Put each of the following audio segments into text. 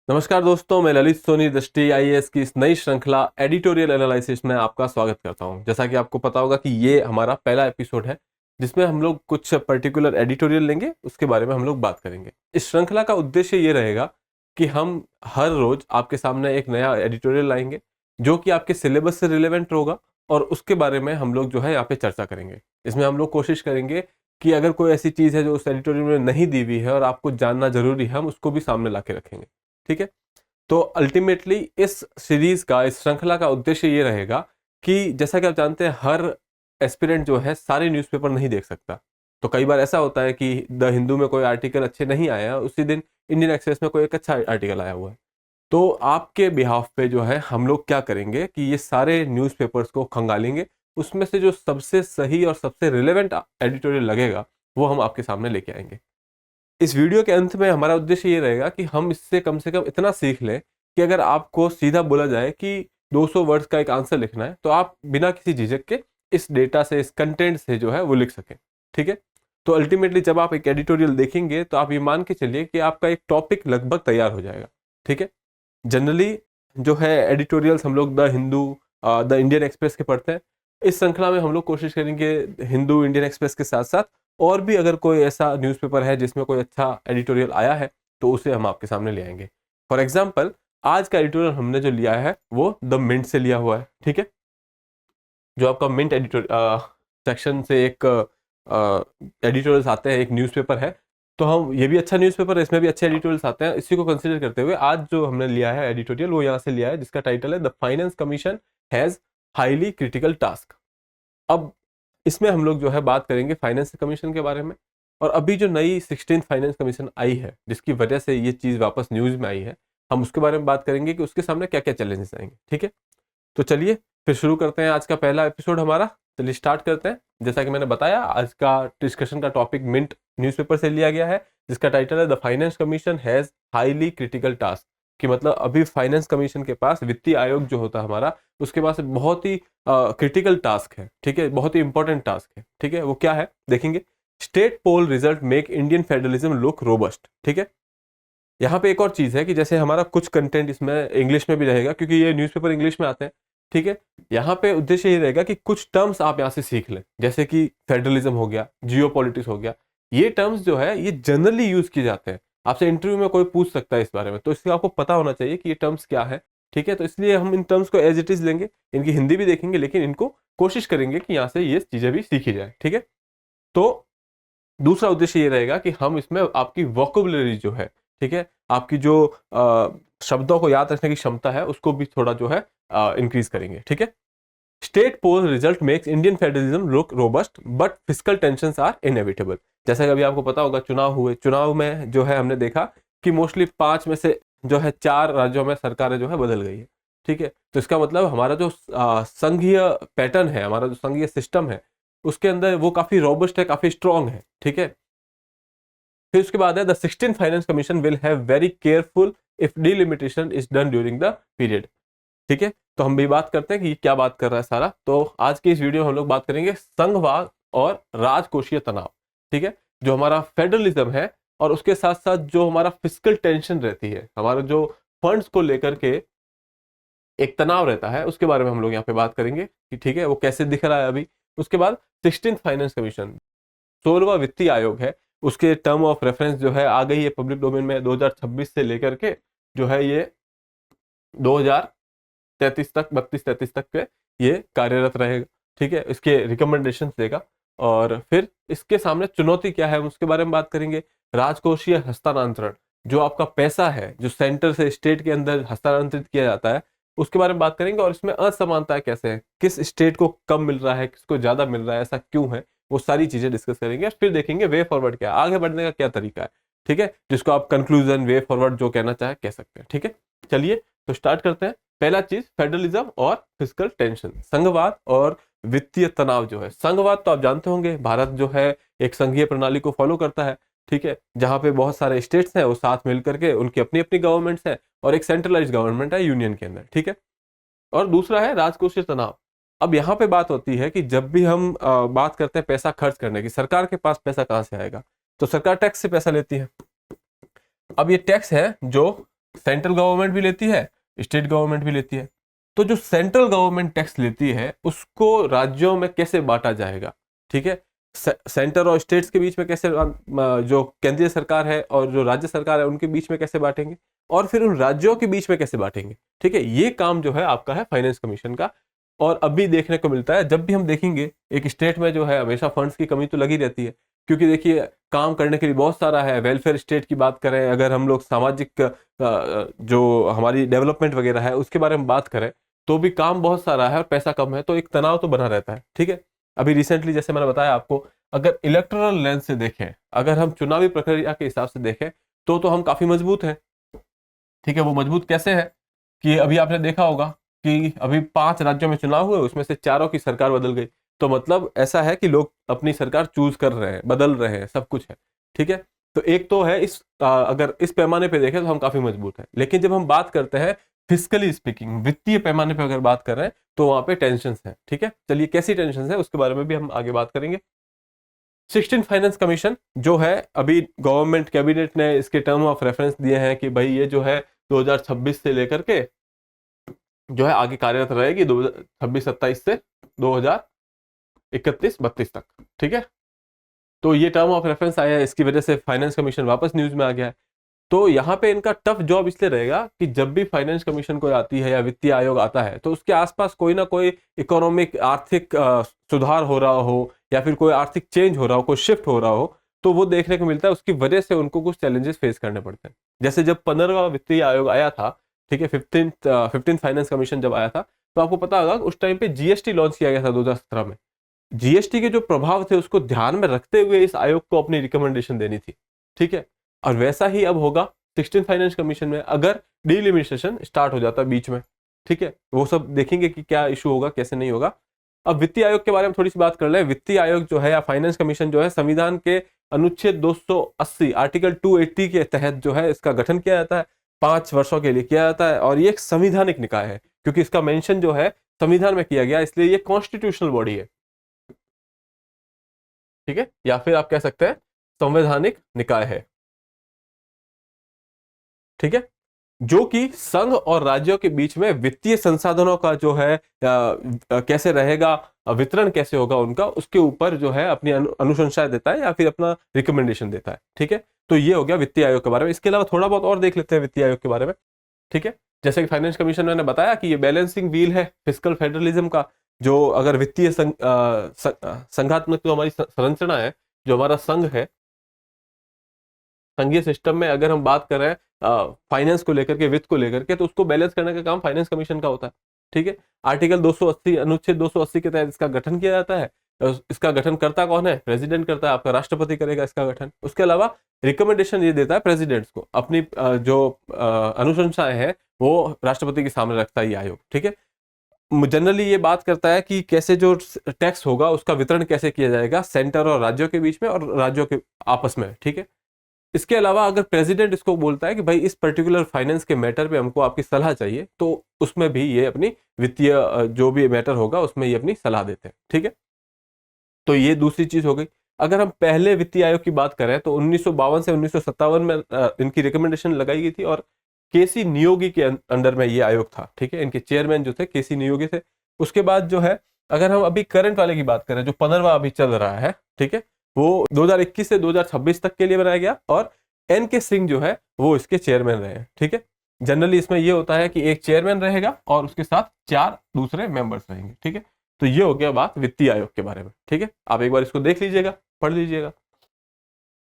नमस्कार दोस्तों, मैं ललित सोनी दृष्टि आईएएस की इस नई श्रृंखला एडिटोरियल एनालिसिस में आपका स्वागत करता हूं। जैसा कि आपको पता होगा कि ये हमारा पहला एपिसोड है जिसमें हम लोग कुछ पर्टिकुलर एडिटोरियल लेंगे, उसके बारे में हम लोग बात करेंगे। इस श्रृंखला का उद्देश्य ये रहेगा कि हम हर रोज आपके सामने एक नया एडिटोरियल लाएंगे जो कि आपके सिलेबस से रिलेवेंट होगा और उसके बारे में हम लोग जो है यहाँ पे चर्चा करेंगे। इसमें हम लोग कोशिश करेंगे कि अगर कोई ऐसी चीज़ है जो उस एडिटोरियल में नहीं दी हुई है और आपको जानना जरूरी है, हम उसको भी सामने ला के रखेंगे। ठीक है। तो अल्टीमेटली इस सीरीज का, इस श्रृंखला का उद्देश्य ये रहेगा कि जैसा कि आप जानते हैं हर एस्पिरेंट जो है सारे न्यूज़पेपर नहीं देख सकता। तो कई बार ऐसा होता है कि द हिंदू में कोई आर्टिकल अच्छे नहीं आया, उसी दिन इंडियन एक्सप्रेस में कोई एक अच्छा आर्टिकल आया हुआ है। तो आपके बिहाफ पे जो है हम लोग क्या करेंगे कि ये सारे न्यूज़पेपर्स को खंगालेंगे, उसमें से जो सबसे सही और सबसे रिलेवेंट एडिटोरियल लगेगा वो हम आपके सामने लेके आएंगे। इस वीडियो के अंत में हमारा उद्देश्य ये रहेगा कि हम इससे कम से कम इतना सीख लें कि अगर आपको सीधा बोला जाए कि 200 वर्ड्स का एक आंसर लिखना है तो आप बिना किसी झिझक के इस डेटा से, इस कंटेंट से जो है वो लिख सकें। ठीक है। तो अल्टीमेटली जब आप एक एडिटोरियल देखेंगे तो आप ये मान के चलिए कि आपका एक टॉपिक लगभग तैयार हो जाएगा। ठीक है। जनरली जो है एडिटोरियल्स हम लोग the Hindu, the Indian express के पढ़ते हैं। इस श्रृंखला में हम लोग कोशिश करेंगे हिंदू, इंडियन एक्सप्रेस के साथ साथ और भी अगर कोई ऐसा न्यूज़पेपर है जिसमें कोई अच्छा एडिटोरियल आया है तो उसे हम आपके सामने ले आएंगे। फॉर एग्जाम्पल, आज का एडिटोरियल हमने जो लिया है वो द मिंट से लिया हुआ है। ठीक है। जो आपका मिंट एडिटोरियल सेक्शन से एक एडिटोरियल्स आते हैं, एक न्यूज़पेपर है। तो हम, ये भी अच्छा न्यूज़पेपर है, इसमें भी अच्छे एडिटोरियल्स आते हैं। इसी को कंसिडर करते हुए आज जो हमने लिया है एडिटोरियल वो यहाँ से लिया है, जिसका टाइटल है the finance commission has highly critical task. अब इसमें हम लोग जो है बात करेंगे फाइनेंस कमीशन के बारे में, और अभी जो नई 16th फाइनेंस कमीशन आई है जिसकी वजह से ये चीज़ वापस न्यूज़ में आई है, हम उसके बारे में बात करेंगे कि उसके सामने क्या क्या चैलेंजेस आएंगे। ठीक है। तो चलिए फिर शुरू करते हैं आज का पहला एपिसोड हमारा। चलिए स्टार्ट करते हैं। जैसा कि मैंने बताया, आज का डिस्कशन का टॉपिक मिंट न्यूज़पेपर से लिया गया है, जिसका टाइटल है the finance commission has highly critical task. कि मतलब अभी फाइनेंस कमीशन के पास, वित्तीय आयोग जो होता है हमारा, उसके पास बहुत ही क्रिटिकल टास्क है। ठीक है। बहुत ही इंपॉर्टेंट टास्क है। ठीक है। वो क्या है देखेंगे। State poll result make Indian federalism look robust. ठीक है। यहाँ पे एक और चीज़ है कि जैसे हमारा कुछ कंटेंट इसमें इंग्लिश में भी रहेगा क्योंकि ये न्यूज़पेपर इंग्लिश में आते हैं। ठीक है। यहाँ पे उद्देश्य ये रहेगा कि कुछ टर्म्स आप यहाँ से सीख लें, जैसे कि फेडरलिज्म हो गया, जियो पॉलिटिक्स हो गया। ये टर्म्स जो है ये जनरली यूज किए जाते हैं। आपसे इंटरव्यू में कोई पूछ सकता है इस बारे में, तो इसलिए आपको पता होना चाहिए कि ये टर्म्स क्या है। ठीक है। तो इसलिए हम इन टर्म्स को एज इट इज लेंगे, इनकी हिंदी भी देखेंगे, लेकिन इनको कोशिश करेंगे कि यहाँ से ये चीज़ें भी सीखी जाए। ठीक है। तो दूसरा उद्देश्य ये रहेगा कि हम इसमें आपकी वोकेबुलरी जो है, ठीक है, आपकी जो शब्दों को याद रखने की क्षमता है उसको भी थोड़ा जो है इंक्रीज करेंगे। ठीक है। State poll result makes Indian federalism look robust but fiscal tensions are inevitable. जैसा कि अभी आपको पता होगा, चुनाव हुए, चुनाव में जो है हमने देखा कि मोस्टली 5 में से जो है 4 राज्यों में सरकारें जो है बदल गई है। ठीक है। तो इसका मतलब हमारा जो संघीय पैटर्न है, हमारा जो संघीय सिस्टम है, उसके अंदर वो काफी रोबस्ट है, काफी स्ट्रॉन्ग है। ठीक है। फिर उसके बाद है the 16th finance commission will have very careful if delimitation is done during the period. ठीक है। तो हम भी बात करते हैं कि क्या बात कर रहा है सारा। तो आज की इस वीडियो में हम लोग बात करेंगे संघवाद और राजकोषीय तनाव। ठीक है। जो हमारा फेडरलिज्म है और उसके साथ साथ जो हमारा फिस्कल टेंशन रहती है, हमारा जो फंड्स को लेकर के एक तनाव रहता है, उसके बारे में हम लोग यहाँ पे बात करेंगे कि ठीक है वो कैसे दिख रहा है अभी। उसके बाद 16th फाइनेंस कमीशन, 16वां वित्तीय आयोग है, उसके टर्म ऑफ रेफरेंस जो है आ गई है पब्लिक डोमेन में 2026 से लेकर के जो है ये 2033 तक, 32-33 तक के ये कार्यरत रहेगा। ठीक है। इसके रिकमेंडेशन देगा। और फिर इसके सामने चुनौती क्या है उसके बारे में बात करेंगे। राजकोषीय हस्तांतरण, जो आपका पैसा है जो सेंटर से स्टेट के अंदर हस्तांतरित किया जाता है, उसके बारे में बात करेंगे। और इसमें असमानता कैसे है, किस स्टेट को कम मिल रहा है, किसको ज्यादा मिल रहा है, ऐसा क्यों है, वो सारी चीजें डिस्कस करेंगे। फिर देखेंगे वे फॉरवर्ड क्या है, आगे बढ़ने का क्या तरीका है। ठीक है। जिसको आप कंक्लूजन, वे फॉरवर्ड जो कहना चाहे कह सकते हैं। ठीक है। चलिए तो स्टार्ट करते हैं। पहला चीज, फेडरलिज्म और फिस्कल टेंशन, संघवाद और वित्तीय तनाव जो है। संघवाद तो आप जानते होंगे, भारत जो है एक संघीय प्रणाली को फॉलो करता है। ठीक है। जहां पे बहुत सारे स्टेट्स हैं वो साथ मिलकर के, उनकी अपनी अपनी गवर्नमेंट्स हैं और एक सेंट्रलाइज गवर्नमेंट है यूनियन के अंदर। ठीक है। और दूसरा है राजकोषीय तनाव। अब यहाँ पे बात होती है कि जब भी हम बात करते हैं पैसा खर्च करने की, सरकार के पास पैसा कहाँ से आएगा, तो सरकार टैक्स से पैसा लेती है। अब ये टैक्स है जो सेंट्रल गवर्नमेंट भी लेती है, स्टेट गवर्नमेंट भी लेती है। तो जो सेंट्रल गवर्नमेंट टैक्स लेती है उसको राज्यों में कैसे बांटा जाएगा, ठीक है, सेंटर और स्टेट्स के बीच में कैसे, जो केंद्रीय सरकार है और जो राज्य सरकार है उनके बीच में कैसे बांटेंगे, और फिर उन राज्यों के बीच में कैसे बांटेंगे, ठीक है, ये काम जो है आपका है फाइनेंस कमीशन का। और अभी देखने को मिलता है, जब भी हम देखेंगे एक स्टेट में जो है हमेशा फंड्स की कमी तो लगी रहती है, क्योंकि देखिए काम करने के लिए बहुत सारा है। वेलफेयर स्टेट की बात करें, अगर हम लोग सामाजिक जो हमारी डेवलपमेंट वगैरह है उसके बारे में बात करें, तो भी काम बहुत सारा है और पैसा कम है, तो एक तनाव तो बना रहता है, ठीक है। अभी रिसेंटली जैसे मैंने बताया आपको, अगर इलेक्टोरल लेंस से देखें, अगर हम चुनावी प्रक्रिया के हिसाब से देखें, तो हम काफी मजबूत हैं, ठीक है। वो मजबूत कैसे है कि अभी आपने देखा होगा कि अभी 5 राज्यों में चुनाव हुए, उसमें से 4 की सरकार बदल गई। तो मतलब ऐसा है कि लोग अपनी सरकार चूज कर रहे हैं, बदल रहे हैं, सब कुछ है, ठीक है। तो एक तो है अगर इस पैमाने पे देखें तो हम काफी मजबूत हैं। लेकिन जब हम बात करते हैं फिजिकली स्पीकिंग, वित्तीय पैमाने पे अगर बात कर रहे हैं, तो वहां पे टेंशन है, ठीक है। चलिए कैसी टेंशन है उसके बारे में भी हम आगे बात करेंगे। 16 फाइनेंस कमीशन जो है, अभी गवर्नमेंट कैबिनेट ने इसके टर्म ऑफ रेफरेंस दिए हैं कि भाई ये जो है 2026 से लेकर के जो है आगे कार्यरत रहेगी, 2026-27 से 2031-32 तक, ठीक है। तो ये टर्म ऑफ रेफरेंस आया है, इसकी वजह से फाइनेंस कमीशन वापस न्यूज में आ गया है। तो यहाँ पे इनका टफ जॉब इसलिए रहेगा कि जब भी फाइनेंस कमीशन कोई आती है या वित्तीय आयोग आता है, तो उसके आसपास कोई ना कोई इकोनॉमिक आर्थिक सुधार हो रहा हो, या फिर कोई आर्थिक चेंज हो रहा हो, कोई शिफ्ट हो रहा हो, तो वो देखने को मिलता है। उसकी वजह से उनको कुछ चैलेंजेस फेस करने पड़ते हैं। जैसे जब 15वां वित्तीय आयोग आया था, ठीक है, 15th फाइनेंस कमीशन जब आया था, तो आपको पता होगा उस टाइम पे जीएसटी लॉन्च किया गया था 2017 में। जीएसटी के जो प्रभाव थे उसको ध्यान में रखते हुए इस आयोग को अपनी रिकमेंडेशन देनी थी, ठीक है। और वैसा ही अब होगा 16 फाइनेंस कमीशन में, अगर डिलिमिटेशन स्टार्ट हो जाता है बीच में, ठीक है। वो सब देखेंगे कि क्या इशू होगा, कैसे नहीं होगा। अब वित्तीय आयोग के बारे में थोड़ी सी बात कर ले। वित्तीय आयोग जो है या फाइनेंस कमीशन जो है, संविधान के अनुच्छेद 280 आर्टिकल 280 के तहत जो है इसका गठन किया जाता है, 5 वर्षों के लिए किया जाता है। और ये एक संविधानिक निकाय है, क्योंकि इसका मेंशन जो है संविधान में किया गया, इसलिए ये कॉन्स्टिट्यूशनल बॉडी है, ठीक है, या फिर आप कह सकते हैं संवैधानिक निकाय है, ठीक है, जो कि संघ और राज्यों के बीच में वित्तीय संसाधनों का जो है कैसे रहेगा, वितरण कैसे होगा उनका, उसके ऊपर जो है अपनी अनुशंसाएं देता है या फिर अपना रिकमेंडेशन देता है, ठीक है। तो ये हो गया वित्तीय आयोग के बारे में। इसके अलावा थोड़ा बहुत और देख लेते हैं वित्तीय आयोग के बारे में, ठीक है। जैसे कि फाइनेंस कमीशन ने बताया कि ये बैलेंसिंग व्हील है फिस्कल फेडरलिज्म का। जो अगर वित्तीय संघात्मक जो हमारी संरचना है, जो हमारा संघ है, संघीय सिस्टम में अगर हम बात कर रहे हैं फाइनेंस को लेकर के, वित्त को लेकर के, तो उसको बैलेंस करने का काम फाइनेंस कमीशन का होता है, ठीक है। आर्टिकल 280 अनुच्छेद 280 के तहत इसका गठन किया जाता है। इसका गठन करता कौन है? प्रेसिडेंट करता है, आपका राष्ट्रपति करेगा इसका गठन। उसके अलावा रिकमेंडेशन ये देता है प्रेसिडेंट्स को, अपनी जो अनुशंसाएं हैं वो राष्ट्रपति के सामने रखता है ये आयोग, ठीक है। जनरली ये बात करता है कि कैसे जो टैक्स होगा उसका वितरण कैसे किया जाएगा सेंटर और राज्यों के बीच में और राज्यों के आपस में, ठीक है। इसके अलावा अगर प्रेसिडेंट इसको बोलता है कि भाई इस पर्टिकुलर फाइनेंस के मैटर पे हमको आपकी सलाह चाहिए, तो उसमें भी ये अपनी वित्तीय जो भी मैटर होगा उसमें ये अपनी सलाह देते हैं, ठीक है। तो ये दूसरी चीज हो गई। अगर हम पहले वित्तीय आयोग की बात करें तो 1952 से 1957 में इनकी रिकमेंडेशन लगाई गई थी, और केसी नियोगी के अंडर में ये आयोग था, ठीक है। इनके चेयरमैन जो थे केसी नियोगी थे। उसके बाद जो है, अगर हम अभी करंट वाले की बात करें, जो 15वां अभी चल रहा है, ठीक है, वो 2021 से 2026 तक के लिए बनाया गया, और एन के सिंह जो है वो इसके चेयरमैन रहे हैं, ठीक है। जनरली इसमें ये होता है कि एक चेयरमैन रहेगा और उसके साथ 4 दूसरे मेंबर्स रहेंगे, ठीक है। तो ये हो गया बात वित्तीय आयोग के बारे में, ठीक है। आप एक बार इसको देख लीजिएगा, पढ़ लीजिएगा।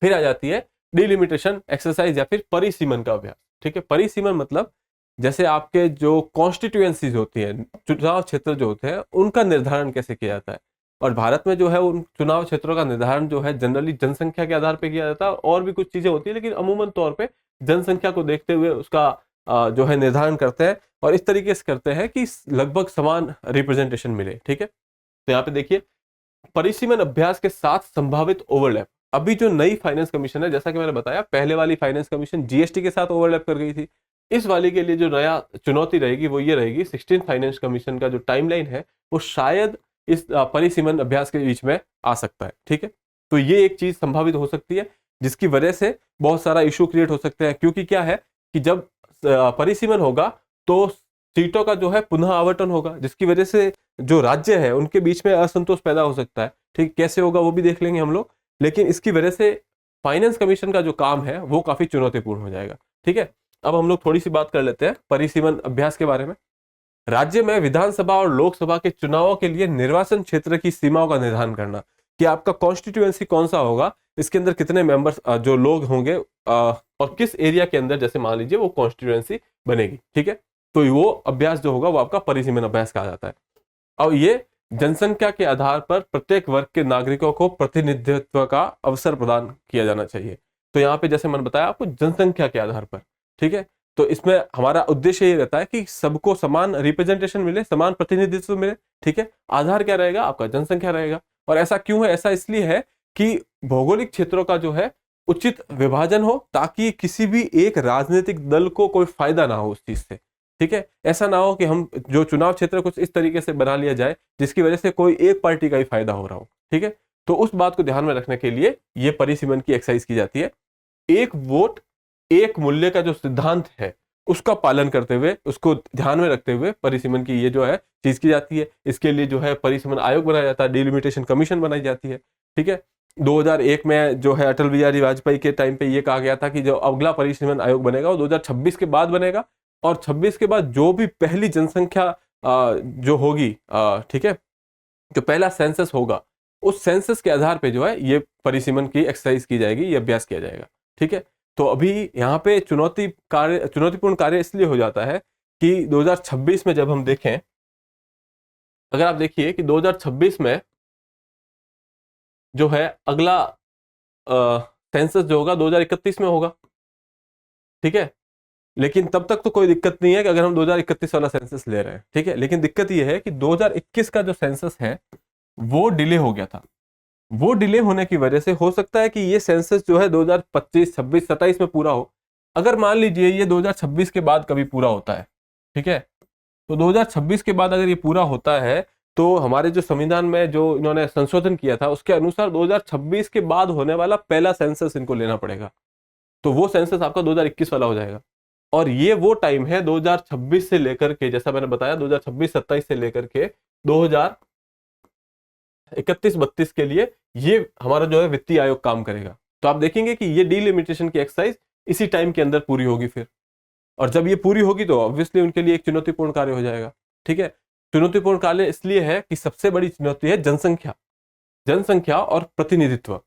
फिर आ जाती है डिलिमिटेशन एक्सरसाइज या फिर परिसीमन का अभ्यास, ठीक है। परिसीमन मतलब जैसे आपके जो कॉन्स्टिट्यूएंसीज होती हैं, चुनाव क्षेत्र जो होते हैं, उनका निर्धारण कैसे किया जाता है। और भारत में जो है उन चुनाव क्षेत्रों का निर्धारण जो है जनरली जनसंख्या के आधार पर किया जाता है, और भी कुछ चीजें होती है, लेकिन अमूमन तौर पर जनसंख्या को देखते हुए उसका जो है निर्धारण करते हैं, और इस तरीके से करते हैं कि लगभग समान रिप्रेजेंटेशन मिले, ठीक है। तो यहाँ पे देखिए, परिसीमन अभ्यास के साथ संभावित ओवरलैप। अभी जो नई फाइनेंस कमीशन है, जैसा कि मैंने बताया, पहले वाली फाइनेंस कमीशन जीएसटी के साथ ओवरलैप कर गई थी। इस वाली के लिए जो नया चुनौती रहेगी वो ये रहेगी, 16 फाइनेंस कमीशन का जो टाइमलाइन है वो शायद इस परिसीमन अभ्यास के बीच में आ सकता है, ठीक है। तो ये एक चीज संभावित हो सकती है, जिसकी वजह से बहुत सारा इशू क्रिएट हो सकते हैं। क्योंकि क्या है कि जब परिसीमन होगा तो सीटों का जो है पुनः आवंटन होगा, जिसकी वजह से जो राज्य है उनके बीच में असंतोष पैदा हो सकता है। ठीक, कैसे होगा वो भी देख लेंगे हम लोग, लेकिन इसकी वजह से फाइनेंस कमीशन का जो काम है वो काफी चुनौतीपूर्ण हो जाएगा। ठीक है, अब हम लोग थोड़ी सी बात कर लेते हैं परिसीमन अभ्यास के बारे में। राज्य में विधानसभा और लोकसभा के चुनावों के लिए निर्वाचन क्षेत्र की सीमाओं का निर्धारण करना, कि आपका कॉन्स्टिट्यूएंसी कौन सा होगा, इसके अंदर कितने मेंबर्स जो लोग होंगे और किस एरिया के अंदर जैसे मान लीजिए वो कॉन्स्टिट्यूएंसी बनेगी। ठीक है, तो वो अभ्यास जो होगा वो आपका परिसीमन अभ्यास कहा जाता है। और ये जनसंख्या के आधार पर प्रत्येक वर्ग के नागरिकों को प्रतिनिधित्व का अवसर प्रदान किया जाना चाहिए। तो यहाँ पे जैसे मैंने बताया आपको जनसंख्या के आधार पर। ठीक है, तो इसमें हमारा उद्देश्य ये रहता है कि सबको समान रिप्रेजेंटेशन मिले, समान प्रतिनिधित्व मिले। ठीक है, आधार क्या रहेगा, आपका जनसंख्या रहेगा। और ऐसा क्यों है, ऐसा इसलिए है कि भौगोलिक क्षेत्रों का जो है उचित विभाजन हो, ताकि किसी भी एक राजनीतिक दल को कोई फायदा ना हो उस चीज से। ठीक है, ऐसा ना हो कि हम जो चुनाव क्षेत्र कुछ इस तरीके से बना लिया जाए जिसकी वजह से कोई एक पार्टी का ही फायदा हो रहा हो। ठीक है, तो उस बात को ध्यान में रखने के लिए ये परिसीमन की एक्सरसाइज की जाती है। एक वोट एक मूल्य का जो सिद्धांत है उसका पालन करते हुए, उसको ध्यान में रखते हुए परिसीमन की ये जो है चीज की जाती है। इसके लिए जो है परिसीमन आयोग बनाया जाता है, डिलिमिटेशन कमीशन बनाई जाती है। ठीक है, 2001 में जो है अटल बिहारी वाजपेयी के टाइम पे ये कहा गया था कि जो अगला परिसीमन आयोग बनेगा वो 2026 के बाद बनेगा, और 26 के बाद जो भी पहली जनसंख्या जो होगी, ठीक है, जो पहला सेंसस होगा उस सेंसस के आधार पे जो है ये परिसीमन की एक्सरसाइज की जाएगी, ये अभ्यास किया जाएगा। ठीक है, तो अभी यहाँ पे चुनौतीपूर्ण कार्य इसलिए हो जाता है कि 2026 में जब हम देखें, अगर आप देखिए कि 2026 में जो है अगला सेंसस जो होगा 2031 में होगा। ठीक है, लेकिन तब तक तो कोई दिक्कत नहीं है कि अगर हम 2031 वाला सेंसस ले रहे हैं। ठीक है, लेकिन दिक्कत यह है कि 2021 का जो सेंसस है वो डिले हो गया था। वो डिले होने की वजह से हो सकता है कि ये सेंसस जो है 2025, 26, 27 में पूरा हो। अगर मान लीजिए ये 2026 के बाद कभी पूरा होता है, ठीक है, तो 2026 के बाद अगर ये पूरा होता है तो हमारे जो संविधान में जो इन्होंने संशोधन किया था उसके अनुसार 2026 के बाद होने वाला पहला सेंसस इनको लेना पड़ेगा। तो वो सेंसस आपका 2021 वाला हो जाएगा। और ये वो टाइम है 2026 से लेकर के, जैसा मैंने बताया 2026-27 से लेकर के 2031-32 के लिए ये हमारा जो है वित्तीय आयोग काम करेगा। तो आप देखेंगे कि ये डीलिमिटेशन की एक्सरसाइज इसी टाइम के अंदर पूरी होगी फिर, और जब ये पूरी होगी तो ऑब्वियसली उनके लिए एक चुनौतीपूर्ण कार्य हो जाएगा। ठीक है, चुनौतीपूर्ण कार्य इसलिए है कि सबसे बड़ी चुनौती है जनसंख्या और प्रतिनिधित्व,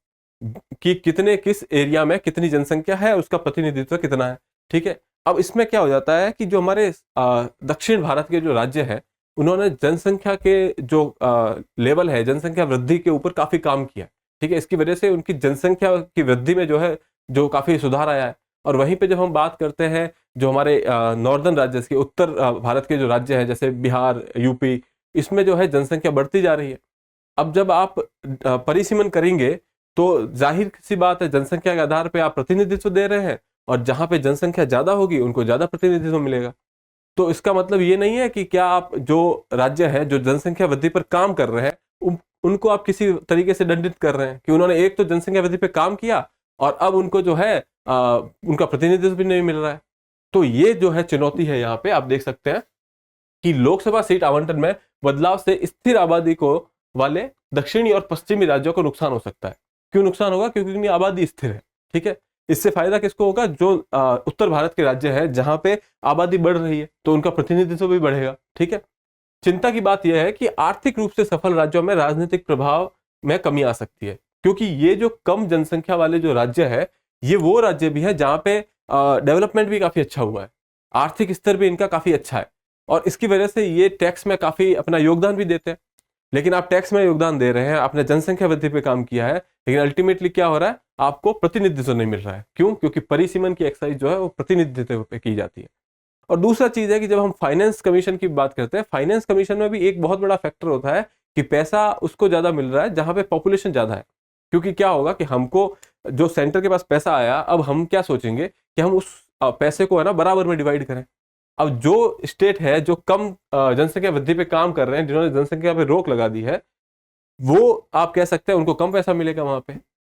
कि कितने किस एरिया में कितनी जनसंख्या है, उसका प्रतिनिधित्व कितना है। ठीक है, अब इसमें क्या हो जाता है कि जो हमारे दक्षिण भारत के जो राज्य है उन्होंने जनसंख्या के जो लेवल है, जनसंख्या वृद्धि के ऊपर काफी काम किया। ठीक है, इसकी वजह से उनकी जनसंख्या की वृद्धि में जो है जो काफी सुधार आया है। और वहीं पे जब हम बात करते हैं जो हमारे नॉर्दर्न राज्य के उत्तर भारत के जो राज्य हैं जैसे बिहार, यूपी, इसमें जो है जनसंख्या बढ़ती जा रही है। अब जब आप परिसीमन करेंगे तो जाहिर सी बात है जनसंख्या के आधार पे आप प्रतिनिधित्व दे रहे हैं, और जहां पे जनसंख्या ज्यादा होगी उनको ज्यादा प्रतिनिधित्व मिलेगा। तो इसका मतलब ये नहीं है कि क्या आप जो राज्य है जो जनसंख्या वृद्धि पर काम कर रहे हैं उनको आप किसी तरीके से दंडित कर रहे हैं कि उन्होंने एक तो जनसंख्या वृद्धि पे काम किया और अब उनको जो है उनका प्रतिनिधित्व भी नहीं मिल रहा है। तो ये जो है चुनौती है, यहाँ पे आप देख सकते हैं कि लोकसभा सीट आवंटन में बदलाव से स्थिर आबादी को वाले दक्षिणी और पश्चिमी राज्यों को नुकसान हो सकता है। क्यों नुकसान होगा? क्योंकि उनकी आबादी स्थिर है। ठीक है, इससे फायदा किसको होगा? जो उत्तर भारत के राज्य है जहां पे आबादी बढ़ रही है तो उनका प्रतिनिधित्व भी बढ़ेगा। ठीक है, चिंता की बात यह है कि आर्थिक रूप से सफल राज्यों में राजनीतिक प्रभाव में कमी आ सकती है, क्योंकि ये जो कम जनसंख्या वाले जो राज्य है ये वो राज्य भी है जहां पे डेवलपमेंट भी काफी अच्छा हुआ है, आर्थिक स्तर भी इनका काफी अच्छा है, और इसकी वजह से ये टैक्स में काफी अपना योगदान भी देते हैं। लेकिन आप टैक्स में योगदान दे रहे हैं, आपने जनसंख्या वृद्धि पे काम किया है, लेकिन अल्टीमेटली क्या हो रहा है? आपको प्रतिनिधित्व नहीं मिल रहा है। क्यों? क्योंकि परिसीमन की एक्सरसाइज जो है वो प्रतिनिधित्व पे की जाती है। और दूसरा चीज है कि जब हम फाइनेंस कमीशन की बात करते हैं, फाइनेंस कमीशन में भी एक बहुत बड़ा फैक्टर होता है कि पैसा उसको ज्यादा मिल रहा है जहां पे पॉपुलेशन ज्यादा है। क्योंकि क्या होगा कि हमको जो सेंटर के पास पैसा आया, अब हम क्या सोचेंगे कि हम उस पैसे को है ना बराबर में डिवाइड करें। अब जो स्टेट है जो कम जनसंख्या वृद्धि पे काम कर रहे हैं, जिन्होंने जनसंख्या पे रोक लगा दी है, वो आप कह सकते हैं उनको कम पैसा मिलेगा वहां पे।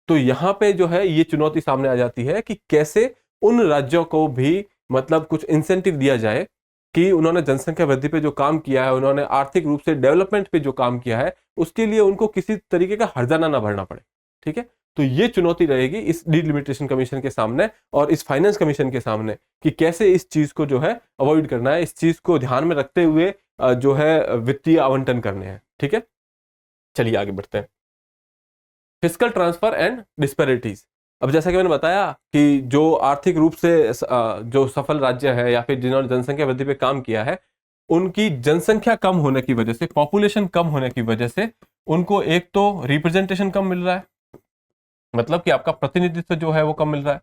तो यहाँ पे जो है ये चुनौती सामने आ जाती है कि कैसे उन राज्यों को भी मतलब कुछ इंसेंटिव दिया जाए कि उन्होंने जनसंख्या वृद्धि पे जो काम किया है, उन्होंने आर्थिक रूप से डेवलपमेंट पे जो काम किया है, उसके लिए उनको किसी तरीके का हर्जाना ना भरना पड़े। ठीक है, तो ये चुनौती रहेगी इस डिलिमिटेशन कमीशन के सामने और इस फाइनेंस कमीशन के सामने कि कैसे इस चीज को जो है अवॉइड करना है, इस चीज को ध्यान में रखते हुए जो है वित्तीय आवंटन करने हैं। ठीक है, चलिए आगे बढ़ते हैं। Fiscal transfer and disparities. अब जैसा कि मैंने बताया कि जो आर्थिक रूप से जो सफल राज्य है या फिर जिन्होंने जनसंख्या वृद्धि पे काम किया है, उनकी जनसंख्या कम होने की वजह से, पॉपुलेशन कम होने की वजह से उनको एक तो रिप्रेजेंटेशन कम मिल रहा है, मतलब कि आपका प्रतिनिधित्व जो है वो कम मिल रहा है।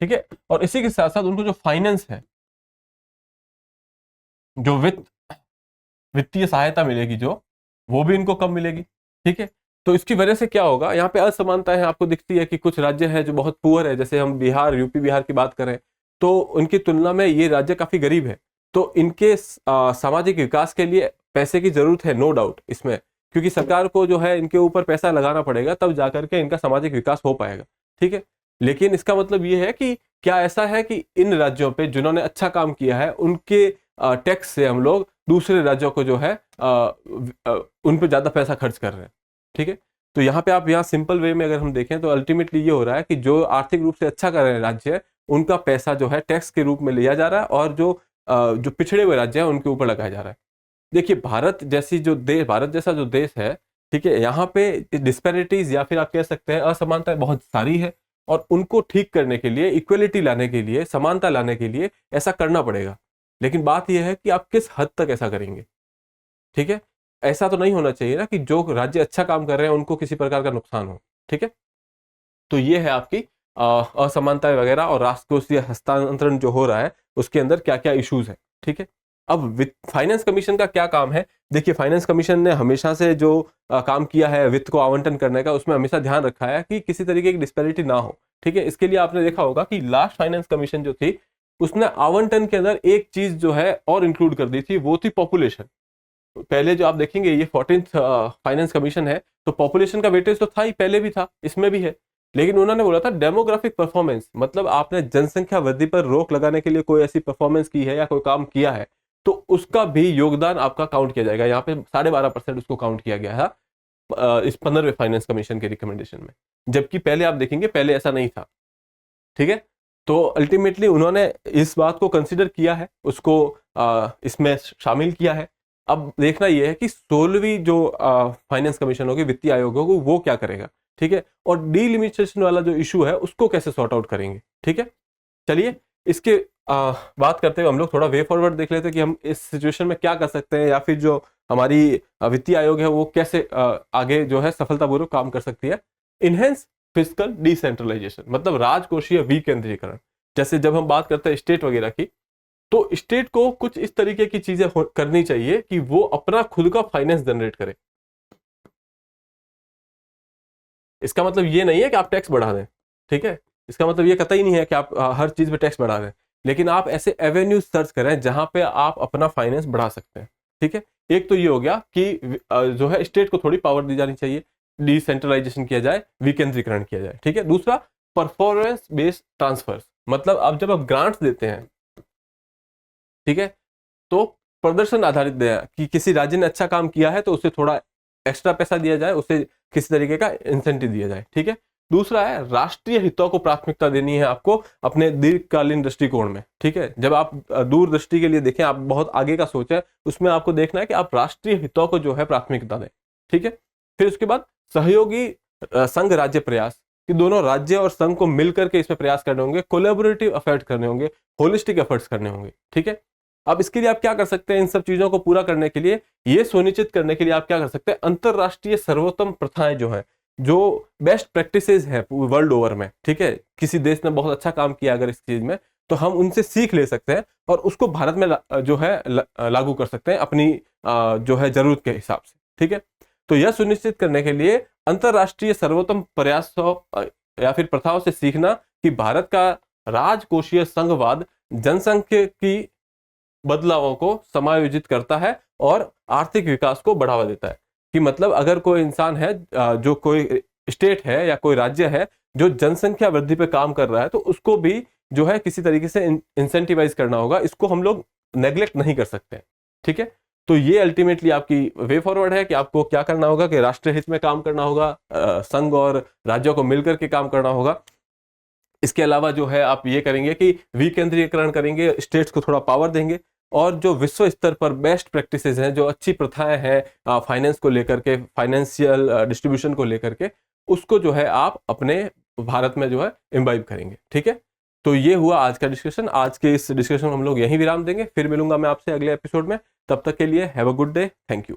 ठीक है, और इसी के साथ साथ उनको जो फाइनेंस है, जो वित्तीय सहायता मिलेगी जो, वो भी इनको कम मिलेगी। ठीक है, तो इसकी वजह से क्या होगा, यहाँ पे असमानताएं आपको दिखती है कि कुछ राज्य है जो बहुत पुअर है, जैसे हम बिहार, यूपी बिहार की बात करें तो उनकी तुलना में ये राज्य काफी गरीब है। तो इनके सामाजिक विकास के लिए पैसे की जरूरत है, नो डाउट इसमें, क्योंकि सरकार को जो है इनके ऊपर पैसा लगाना पड़ेगा, तब जाकर के इनका सामाजिक विकास हो पाएगा। ठीक है, लेकिन इसका मतलब ये है कि क्या ऐसा है कि इन राज्यों पे जिन्होंने अच्छा काम किया है उनके टैक्स से हम लोग दूसरे राज्यों को जो है उन पर ज्यादा पैसा खर्च कर रहे हैं। ठीक है, तो यहाँ पे आप यहाँ सिंपल वे में अगर हम देखें तो अल्टीमेटली ये हो रहा है कि जो आर्थिक रूप से अच्छा कर रहे हैं राज्य है, उनका पैसा जो है टैक्स के रूप में लिया जा रहा है और जो पिछड़े हुए राज्य हैं उनके ऊपर लगाया जा रहा है। देखिए भारत जैसा जो देश है, ठीक है, यहाँ पे डिस्पैरिटीज या फिर आप कह सकते हैं असमानताएं बहुत सारी है और उनको ठीक करने के लिए, इक्वलिटी लाने के लिए, समानता लाने के लिए ऐसा करना पड़ेगा। लेकिन बात यह है कि आप किस हद तक ऐसा करेंगे। ठीक है, ऐसा तो नहीं होना चाहिए ना कि जो राज्य अच्छा काम कर रहे हैं उनको किसी प्रकार का नुकसान हो। ठीक है, तो ये है आपकी असमानताएं वगैरह और राजकोषीय हस्तांतरण जो हो रहा है उसके अंदर क्या क्या इश्यूज है। ठीक है, अब फाइनेंस कमीशन का क्या काम है। देखिए, फाइनेंस कमीशन ने हमेशा से जो काम किया है वित्त को आवंटन करने का, उसमें हमेशा ध्यान रखा है कि किसी तरीके की डिस्पैरिटी ना हो। ठीक है, इसके लिए आपने देखा होगा कि लास्ट फाइनेंस कमीशन जो थी उसने आवंटन के अंदर एक चीज जो है और इंक्लूड कर दी थी, वो थी पॉपुलेशन। पहले जो आप देखेंगे ये 14th फाइनेंस कमीशन है, तो पॉपुलेशन का वेटेज तो था ही, पहले भी था, इसमें भी है, लेकिन उन्होंने बोला था डेमोग्राफिक परफॉर्मेंस, मतलब आपने जनसंख्या वृद्धि पर रोक लगाने के लिए कोई ऐसी परफॉर्मेंस की है या कोई काम किया है तो उसका भी योगदान आपका काउंट किया जाएगा। यहाँ पे 12.5% उसको काउंट किया गया है इस 15वें फाइनेंस कमीशन के रिकमेंडेशन में, जबकि पहले आप देखेंगे पहले ऐसा नहीं था। ठीक है, तो अल्टीमेटली उन्होंने इस बात को कंसिडर किया है, उसको इसमें शामिल किया है। अब देखना यह है कि 16वीं जो फाइनेंस कमीशन होगी, वित्तीय आयोग होगी, वो क्या करेगा। ठीक है, और डीलिमिटेशन वाला जो इशू है उसको कैसे सॉर्ट आउट करेंगे। ठीक है, चलिए इसके बात करते हुए हम लोग थोड़ा वे फॉरवर्ड देख लेते हैं कि हम इस सिचुएशन में क्या कर सकते हैं, या फिर जो हमारी वित्तीय आयोग है वो कैसे आगे जो है सफलतापूर्वक काम कर सकती है। इनहेंस फिस्कल डिसेंट्रलाइजेशन, मतलब राजकोषीय विकेंद्रीकरण। जैसे जब हम बात करते हैं स्टेट वगैरह की, तो स्टेट को कुछ इस तरीके की चीजें करनी चाहिए कि वो अपना खुद का फाइनेंस जनरेट करे। इसका मतलब ये नहीं है कि आप टैक्स बढ़ा दें। ठीक है, इसका मतलब ये कतई नहीं है कि आप हर चीज पे टैक्स बढ़ा दें, लेकिन आप ऐसे एवेन्यूज सर्च करें जहां पे आप अपना फाइनेंस बढ़ा सकते हैं। ठीक है, एक तो ये हो गया कि जो है स्टेट को थोड़ी पावर दी जानी चाहिए, डिसेंट्रलाइजेशन किया जाए, विकेंद्रीकरण किया जाए। ठीक है, दूसरा परफॉर्मेंस बेस्ड ट्रांसफर, मतलब अब जब आप ग्रांट्स देते हैं, ठीक है, तो प्रदर्शन आधारित दिया कि किसी राज्य ने अच्छा काम किया है तो उसे थोड़ा एक्स्ट्रा पैसा दिया जाए, उसे किसी तरीके का इंसेंटिव दिया जाए। ठीक है, दूसरा है राष्ट्रीय हितों को प्राथमिकता देनी है आपको अपने दीर्घकालीन दृष्टिकोण में। ठीक है, जब आप दूरदृष्टि के लिए देखें, आप बहुत आगे का सोचें, उसमें आपको देखना है कि आप राष्ट्रीय हितों को जो है प्राथमिकता दें। ठीक है, फिर उसके बाद सहयोगी संघ राज्य प्रयास, कि दोनों राज्य और संघ को मिलकर के इसमें प्रयास करने होंगे, कोलैबोरेटिव एफर्ट करने होंगे, होलिस्टिक एफर्ट्स करने होंगे। ठीक है, अब इसके लिए आप क्या कर सकते हैं, इन सब चीजों को पूरा करने के लिए, ये सुनिश्चित करने के लिए आप क्या कर सकते हैं, अंतरराष्ट्रीय सर्वोत्तम प्रथाएं जो है, जो बेस्ट प्रैक्टिसेस है वर्ल्ड ओवर में। ठीक है, किसी देश ने बहुत अच्छा काम किया अगर इस चीज में, तो हम उनसे सीख ले सकते हैं और उसको भारत में जो है लागू कर सकते हैं अपनी जो है जरूरत के हिसाब से। ठीक है, तो यह सुनिश्चित करने के लिए अंतरराष्ट्रीय सर्वोत्तम प्रयासों या फिर प्रथाओं से सीखना कि भारत का राजकोषीय संघवाद जनसंख्या की बदलावों को समायोजित करता है और आर्थिक विकास को बढ़ावा देता है। कि मतलब अगर कोई इंसान है, जो कोई स्टेट है या कोई राज्य है जो जनसंख्या वृद्धि पे काम कर रहा है, तो उसको भी जो है किसी तरीके से इंसेंटिवाइज करना होगा। इसको हम लोग नेग्लेक्ट नहीं कर सकते। ठीक है, तो ये अल्टीमेटली आपकी वे फॉरवर्ड है कि आपको क्या करना होगा कि राष्ट्रीय हित में काम करना होगा, संघ और राज्यों को मिलकर के काम करना होगा। इसके अलावा जो है आप ये करेंगे कि विकेंद्रीकरण करेंगे, स्टेट्स को थोड़ा पावर देंगे, और जो विश्व स्तर पर बेस्ट प्रैक्टिसेस हैं, जो अच्छी प्रथाएं हैं फाइनेंस को लेकर के, फाइनेंशियल डिस्ट्रीब्यूशन को लेकर के, उसको जो है आप अपने भारत में जो है इम्बाइब करेंगे। ठीक है, तो ये हुआ आज का डिस्कशन। आज के इस डिस्कशन हम लोग यहीं विराम देंगे, फिर मिलूंगा मैं आपसे अगले एपिसोड में। तब तक के लिए have a good day, thank you.